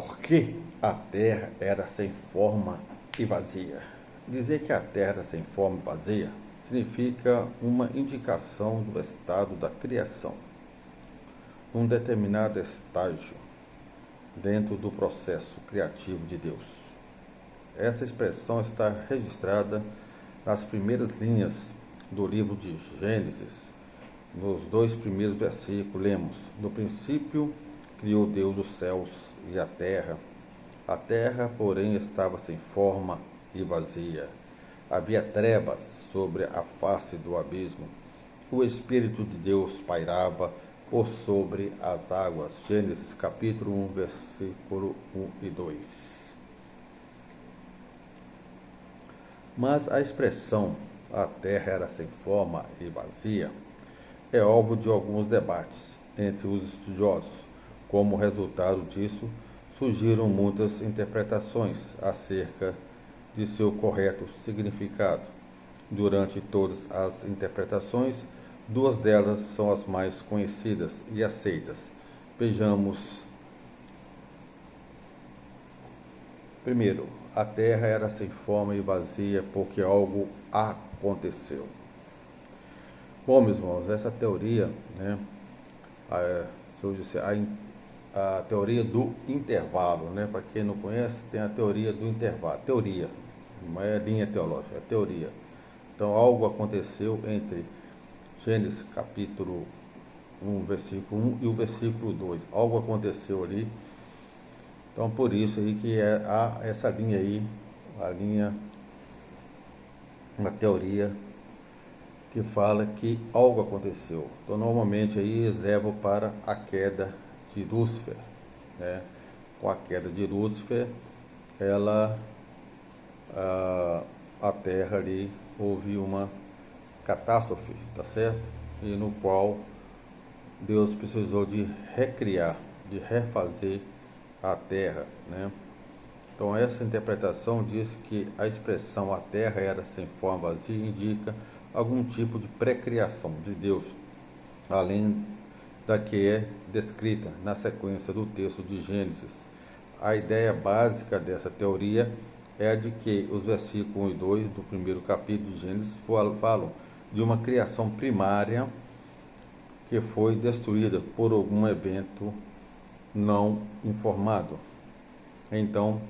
Por que a terra era sem forma e vazia? Dizer que a terra era sem forma e vazia significa uma indicação do estado da criação, num determinado estágio dentro do processo criativo de Deus. Essa expressão está registrada nas primeiras linhas do livro de Gênesis. Nos 2 primeiros versículos lemos: no princípio criou Deus os céus e a terra. A terra, porém, estava sem forma e vazia. Havia trevas sobre a face do abismo. O Espírito de Deus pairava por sobre as águas. Gênesis capítulo 1, versículo 1 e 2. Mas a expressão a terra era sem forma e vazia é alvo de alguns debates entre os estudiosos. Como resultado disso, surgiram muitas interpretações acerca de seu correto significado. Durante todas as interpretações, 2 delas são as mais conhecidas e aceitas. Vejamos. Primeiro, a terra era sem forma e vazia porque algo aconteceu. Bom, meus irmãos, essa teoria, a teoria do intervalo, para quem não conhece, tem a teoria do intervalo. Teoria, não é linha teológica, é teoria. Então, algo aconteceu entre Gênesis capítulo 1, versículo 1 e o versículo 2. Algo aconteceu ali. Então, por isso aí que há essa linha aí, uma teoria que fala que algo aconteceu. Então, normalmente aí eles levam para a queda de Lúcifer, Com a queda de Lúcifer, a Terra ali houve uma catástrofe, tá certo? E no qual Deus precisou de recriar, de refazer a Terra, Então, essa interpretação diz que a expressão a terra era sem forma vazia indica algum tipo de pré-criação de Deus, além da que é descrita na sequência do texto de Gênesis. A ideia básica dessa teoria é a de que os versículos 1 e 2 do primeiro capítulo de Gênesis falam de uma criação primária que foi destruída por algum evento não informado. Então,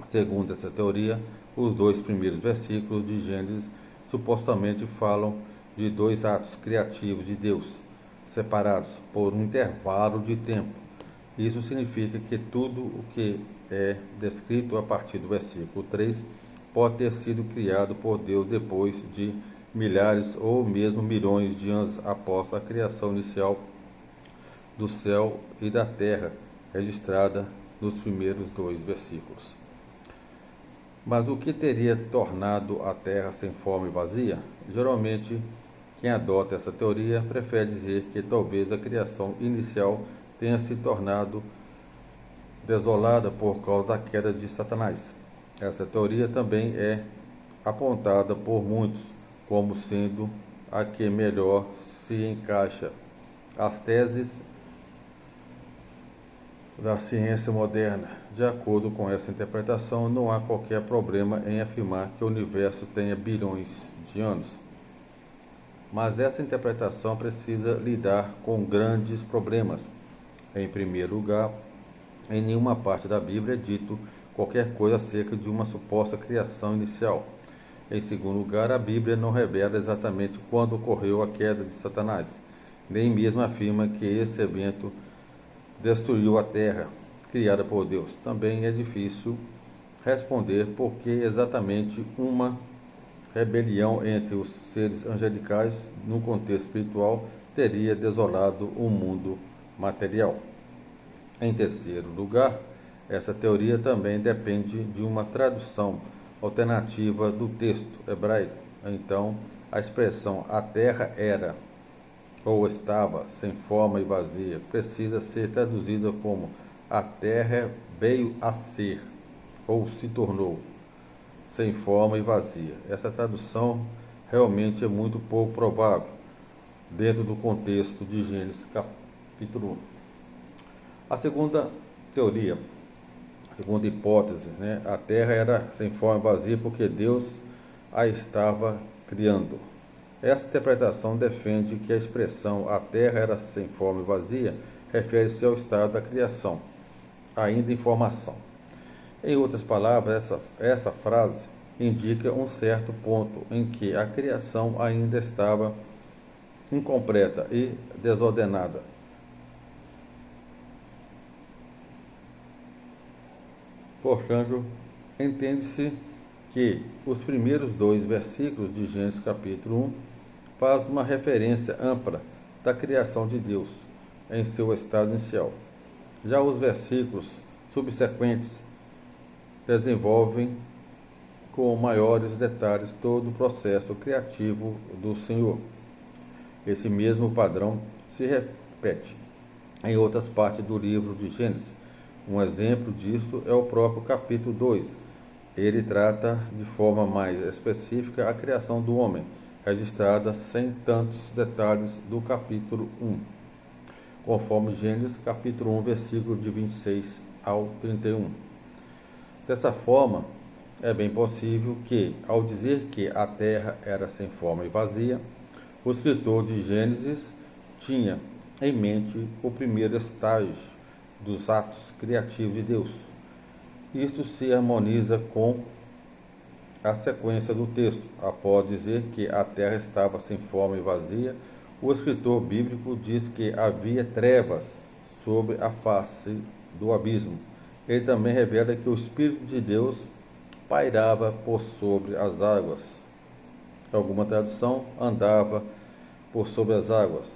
segundo essa teoria, os 2 primeiros versículos de Gênesis supostamente falam de 2 atos criativos de Deus, separados por um intervalo de tempo. Isso significa que tudo o que é descrito a partir do versículo 3 pode ter sido criado por Deus depois de milhares ou mesmo milhões de anos após a criação inicial do céu e da terra, registrada nos primeiros 2 versículos. Mas o que teria tornado a terra sem forma e vazia? Geralmente, quem adota essa teoria prefere dizer que talvez a criação inicial tenha se tornado desolada por causa da queda de Satanás. Essa teoria também é apontada por muitos como sendo a que melhor se encaixa às teses da ciência moderna. De acordo com essa interpretação, não há qualquer problema em afirmar que o universo tenha bilhões de anos. Mas essa interpretação precisa lidar com grandes problemas. Em primeiro lugar, em nenhuma parte da Bíblia é dito qualquer coisa acerca de uma suposta criação inicial. Em segundo lugar, a Bíblia não revela exatamente quando ocorreu a queda de Satanás, nem mesmo afirma que esse evento destruiu a terra criada por Deus. Também é difícil responder por que exatamente uma rebelião entre os seres angelicais no contexto espiritual teria desolado o mundo material. Em terceiro lugar, essa teoria também depende de uma tradução alternativa do texto hebraico. Então, a expressão a terra era ou estava sem forma e vazia precisa ser traduzida como a terra veio a ser ou se tornou sem forma e vazia. Essa tradução realmente é muito pouco provável dentro do contexto de Gênesis capítulo 1. A segunda teoria Segunda hipótese, né? A terra era sem forma e vazia porque Deus a estava criando. Essa interpretação defende que a expressão a terra era sem forma e vazia refere-se ao estado da criação, ainda em formação. Em outras palavras, essa frase indica um certo ponto em que a criação ainda estava incompleta e desordenada. Portanto, entende-se que os primeiros 2 versículos de Gênesis capítulo 1 fazem uma referência ampla da criação de Deus em seu estado inicial. Já os versículos subsequentes desenvolvem com maiores detalhes todo o processo criativo do Senhor. Esse mesmo padrão se repete em outras partes do livro de Gênesis. Um exemplo disto é o próprio capítulo 2. Ele trata de forma mais específica a criação do homem, registrada sem tantos detalhes do capítulo 1, conforme Gênesis capítulo 1, versículo de 26 ao 31. Dessa forma, é bem possível que, ao dizer que a terra era sem forma e vazia, o escritor de Gênesis tinha em mente o primeiro estágio dos atos criativos de Deus. Isto se harmoniza com a sequência do texto. Após dizer que a terra estava sem forma e vazia, o escritor bíblico diz que havia trevas sobre a face do abismo. Ele também revela que o Espírito de Deus pairava por sobre as águas. Alguma tradução andava por sobre as águas.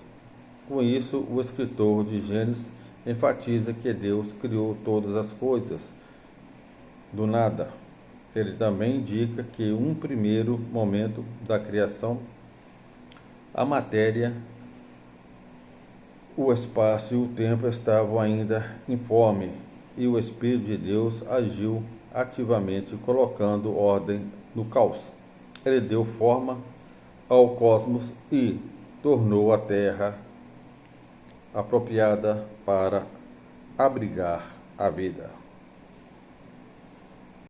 Com isso, o escritor de Gênesis enfatiza que Deus criou todas as coisas do nada. Ele também indica que um primeiro momento da criação, a matéria, o espaço e o tempo estavam ainda informes e o Espírito de Deus agiu ativamente colocando ordem no caos. Ele deu forma ao cosmos e tornou a Terra apropriada para abrigar a vida.